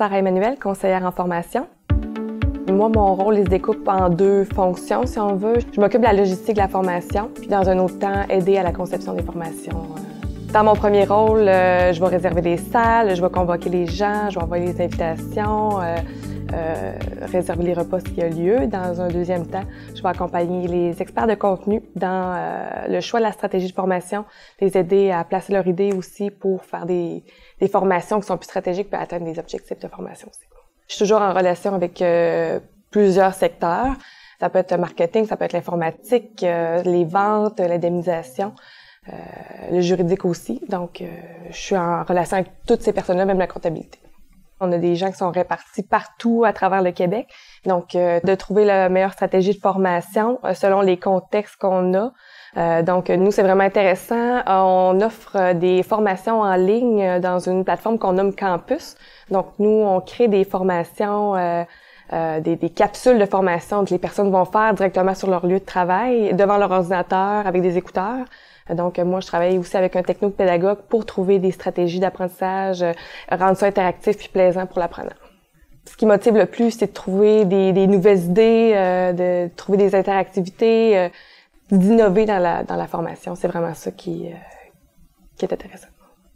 Sarah Emmanuel, conseillère en formation. Moi, mon rôle, il se découpe en deux fonctions, si on veut. Je m'occupe de la logistique de la formation, puis dans un autre temps, aider à la conception des formations. Dans mon premier rôle, je vais réserver des salles, je vais convoquer les gens, je vais envoyer les invitations, réserver les repas s'il y a lieu. Dans un deuxième temps, je vais accompagner les experts de contenu dans le choix de la stratégie de formation, les aider à placer leur idée aussi pour faire des formations qui sont plus stratégiques et atteindre des objectifs de formation aussi. Je suis toujours en relation avec plusieurs secteurs. Ça peut être le marketing, ça peut être l'informatique, les ventes, l'indemnisation, le juridique aussi. Donc, je suis en relation avec toutes ces personnes-là, même la comptabilité. On a des gens qui sont répartis partout à travers le Québec. Donc, de trouver la meilleure stratégie de formation selon les contextes qu'on a. Donc, nous, c'est vraiment intéressant. On offre des formations en ligne dans une plateforme qu'on nomme Campus. Donc, nous, on crée des formations, des capsules de formation que les personnes vont faire directement sur leur lieu de travail, devant leur ordinateur, avec des écouteurs. Donc, moi, je travaille aussi avec un technopédagogue pour trouver des stratégies d'apprentissage, rendre ça interactif puis plaisant pour l'apprenant. Ce qui motive le plus, c'est de trouver des nouvelles idées, de trouver des interactivités, d'innover dans la formation. C'est vraiment ça qui est intéressant.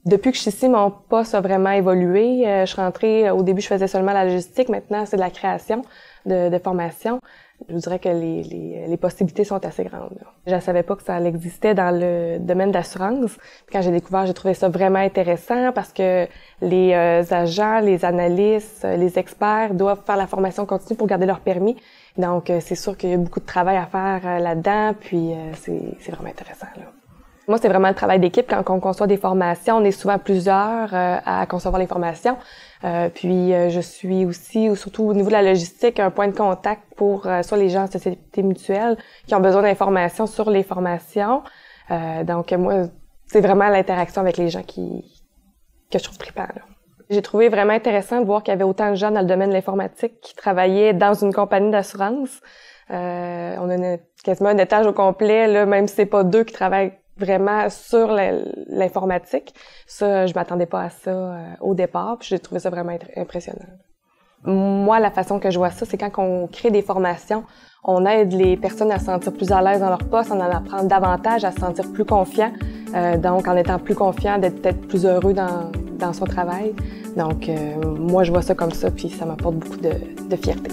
Depuis que je suis ici, mon poste a vraiment évolué. Je suis rentrée, au début, je faisais seulement la logistique. Maintenant, c'est de la création de formation. Je vous dirais que les possibilités sont assez grandes. Je ne savais pas que ça existait dans le domaine d'assurance. Quand j'ai découvert, j'ai trouvé ça vraiment intéressant parce que les agents, les analystes, les experts doivent faire la formation continue pour garder leur permis. Donc, c'est sûr qu'il y a beaucoup de travail à faire là-dedans, puis c'est vraiment intéressant, là. Moi, c'est vraiment le travail d'équipe. Quand on conçoit des formations, on est souvent plusieurs à concevoir les formations. Puis, je suis aussi, surtout au niveau de la logistique, un point de contact pour soit les gens en société mutuelle qui ont besoin d'informations sur les formations. Donc, moi, c'est vraiment l'interaction avec les gens que je trouve trippant, là. J'ai trouvé vraiment intéressant de voir qu'il y avait autant de gens dans le domaine de l'informatique qui travaillaient dans une compagnie d'assurance. On a quasiment un étage au complet, là, même si c'est pas deux qui travaillent vraiment sur l'informatique. Ça, je m'attendais pas à ça au départ, puis j'ai trouvé ça vraiment impressionnant. Moi, la façon que je vois ça, c'est quand on crée des formations, on aide les personnes à se sentir plus à l'aise dans leur poste, on en apprend davantage, à se sentir plus confiant. Donc, en étant plus confiant, d'être peut-être plus heureux dans son travail. Donc, moi, je vois ça comme ça, puis ça m'apporte beaucoup de fierté.